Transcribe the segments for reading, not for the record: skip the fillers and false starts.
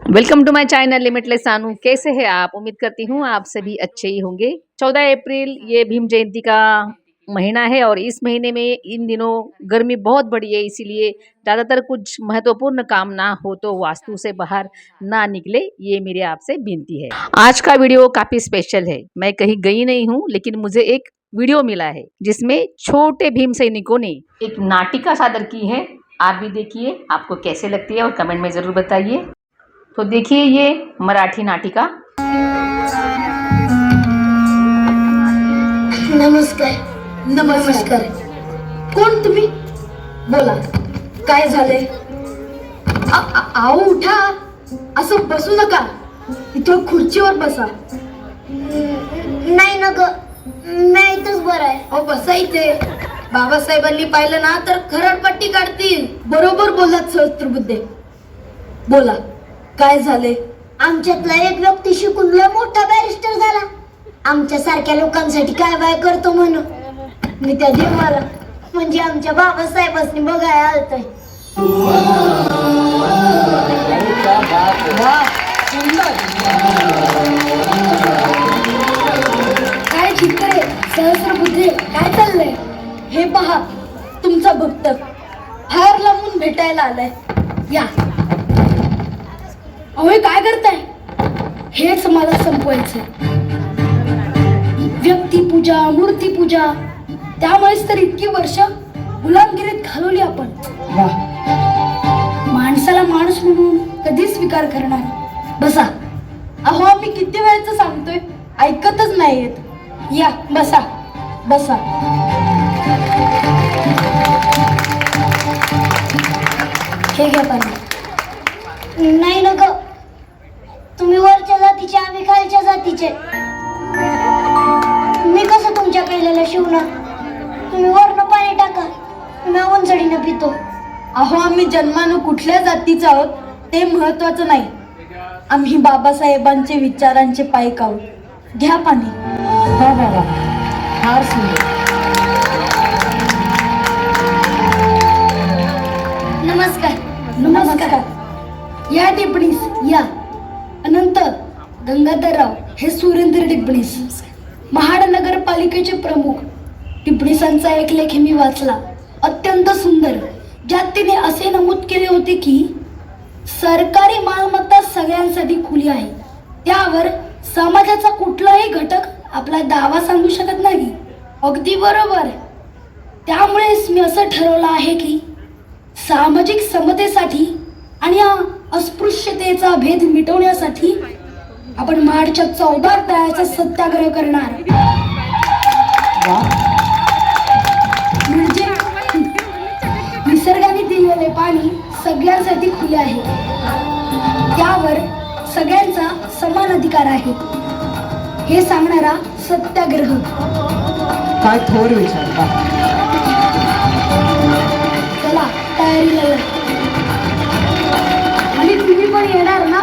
Welcome to my channel limitless Sanu. कैसे हैं आप? उम्मीद करती हूँ आप सभी अच्छे ही होंगे। 14 अप्रैल ये भीम जयंती का महीना है और इस महीने में इन दिनों गर्मी बहुत बढ़ी है, इसीलिए ज़्यादातर कुछ महत्वपूर्ण काम ना हो तो वास्तु से बाहर ना निकले, ये मेरी आपसे विनती है। आज का वीडियो काफ़ी स्पेशल है। मैं कहीं गई नहीं हूँ, लेकिन मुझे एक वीडियो मिला है जिसमें छोटे भीम सैनिकों ने एक नाटिका सादर की है। आप भी देखिए, आपको कैसे लगती है और कमेंट में ज़रूर बताइए। तो देखिए ये मराठी नाटिका। नमस्कार. नमस्कार. कोण तुम्ही? बोला, काय झाले? आओ उठा, असं बसू नका. इथं खुर्चीवर बसा. नाही ना ग, मी इथंच बरं आहे. अहो बसा इथे. बाबासाहेबांनी पाहिलं ना तर खरडपट्टी काढतील. बरोबर बोललात सहस्त्रबुद्धे. बोला, काय झाले? आमच्यातला एक व्यक्ती शिकून लय मोठा बॅरिस्टर झाला. आमच्या सारख्या लोकांसाठी काय बाय करतो म्हणून मी त्या देवाला म्हणजे आमच्या बाबासाहेबांनी बघायला आलतोय. काय चित्रे सहस्त्रबुद्धे, काय चाललंय? हे पहा, तुमचा भक्त फार लांबून भेटायला आलाय. या. अहो काय करताय? हेच मला संपवायचं. व्यक्तिपूजा, मूर्तीपूजा, त्यामुळेच तर इतकी वर्ष गुलामगिरीत घालवली आपण. माणसाला माणूस म्हणून कधी स्वीकार करणार? बसा. अहो आम्ही किती वेळचं सांगतोय, ऐकतच नाही येत. या बसा बसा. हे घ्या पाणी. नाही ना ग, तुम्ही वरच्या जातीचे, आम्ही खालच्या जातीचे. मी कसं तुमच्या पेलेला शिवणार? तुम्ही वरनं पाणी टाका, मी उंचडीनं पितो. अहो आम्ही जन्मानं कुठल्या जातीचं आहोत ते महत्वाचं नाही. आम्ही बाबासाहेबांचे विचारांचे पाईक आहोत. घ्या पाणी. वा वा वा, फार सुंदर. नमस्कार. नमस्कार. या टिपणीस या. अनंत गंगाधरराव हे सुरेंद्र टिपणीस, महाड नगरपालिकेचे प्रमुख. टिपणीसांचा एक लेख मी वाचला, अत्यंत सुंदर, ज्यात तिने असे नमूद केले होते की सरकारी मालमत्ता सगळ्यांसाठी खुली आहे. त्यावर समाजाचा कुठलाही घटक आपला दावा सांगू शकत नाही. अगदी बरोबर. त्यामुळेच मी असं ठरवलं आहे की सामाजिक समतेसाठी आणि अस्पृश्यतेचा भेद मिटवण्यासाठी आपण मार्चच्या 14 तळ्याचा सत्याग्रह करणार. म्हणजे निसर्गाने दिलेले पाणी सगळ्यांसाठी खुले आहे, त्यावर सगळ्यांचा समान अधिकार आहे, हे सांगणारा सत्याग्रह. काय थोर विचार. चला तयारीला. आणि तुम्ही पण येणार ना?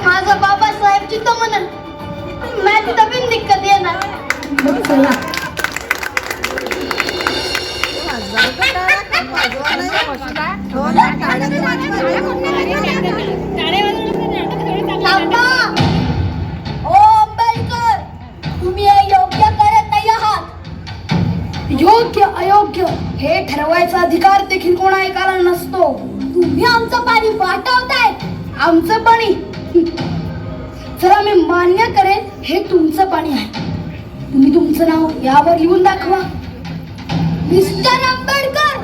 माझा बाबासाहेब चित्त म्हणून मी तिथं बिन दिक्कत येणार. मग चला. तुम्ही योग्य करत नाही आहात. योग्य अयोग्य हे ठरवायचा अधिकार देखील कोणा एकाला नसतो. तुम्ही आमचं पाणी वाटवताय. आमचं पाणी? चला मी मान्य करेन, हे तुमचं पाणी आहे. तुम्ही तुमचं नाव यावर लिहून दाखवा. मिस्टर आंबेडकर,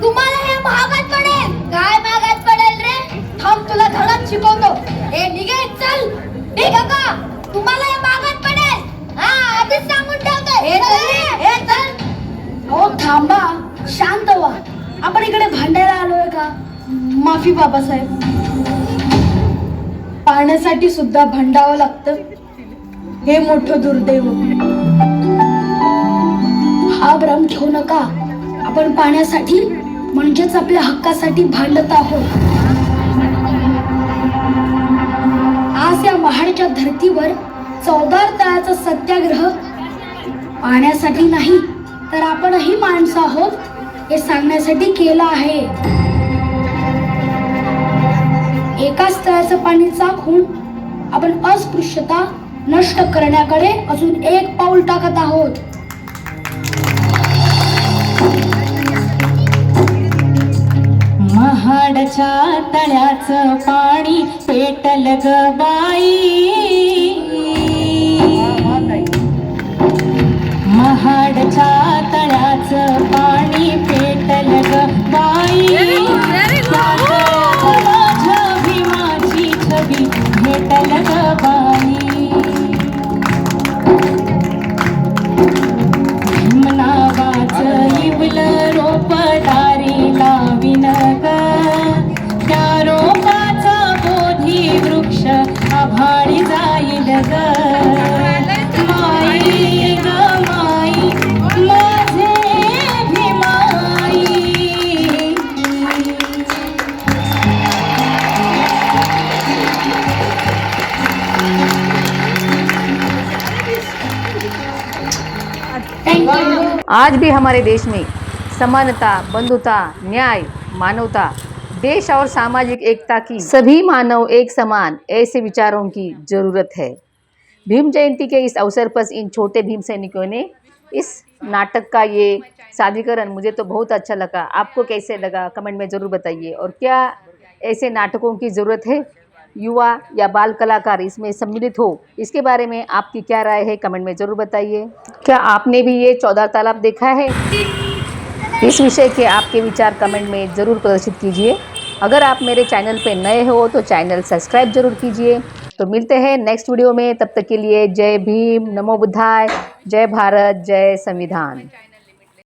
तुम्हाला हे महागात पडेल. काय महागात पडेल रे? थांब, तुला धडक शिकवतो. हे निघे, चल. हे काका, तुम्हाला हे महागात पडेल. हा, आधीच सांगून ठेवतोय. हे चल. हो थांबा, शांत व्हा. आपण इकडे भांडायला आलोय का? माफी बाबासाहेब. पाण्यासाठी सुद्धा भांडावं लागतं, हे मोठं दुर्दैव. हा भ्रम ठेवू नका. आपण पाण्यासाठी म्हणजेच आपल्या हक्कासाठी भांडत आहोत. आज या महाडच्या धर्तीवर 14 तळ्याचा सत्याग्रह पाण्यासाठी नाही, तर आपणही माणसं आहोत हे सांगण्यासाठी केला आहे. एकाच तळ्याचं पाणी चाखून आपण अस्पृश्यता नष्ट करण्याकडे अजून एक पाऊल टाकत आहोत. महाडच्या तळ्याचं पाणी पेटल ग बाई, महाडच्या तळ्याचं पाणी पेटल ग बाई, माझ्या भीमाची छबी भेटल ग बाई. भीम नावाचं इवलं रोप दारी लाविन ग, त्या रोपाचा बोधी वृक्ष आभाळी जाईल ग. माई ग माई माझे भीमाई. आज भी हमारे देश में समानता, बंधुता, न्याय, मानवता, देश और सामाजिक एकता की सभी मानव एक समान ऐसे विचारों की जरूरत है. भीम जयंती के इस अवसर पर इन छोटे भीम सैनिकों ने इस नाटक का ये सादरीकरण मुझे तो बहुत अच्छा लगा. आपको कैसे लगा कमेंट में ज़रूर बताइए. और क्या ऐसे नाटकों की ज़रूरत है, युवा या बाल कलाकार इसमें सम्मिलित हो, इसके बारे में आपकी क्या राय है कमेंट में ज़रूर बताइए. क्या आपने भी ये 14 तालाब देखा है? इस विषय के आपके विचार कमेंट में ज़रूर प्रदर्शित कीजिए. अगर आप मेरे चैनल पे नए हो तो चैनल सब्सक्राइब जरूर कीजिए. तो मिलते हैं नेक्स्ट वीडियो में. तब तक के लिए जय भीम, नमो बुद्धाय, जय भारत, जय संविधान.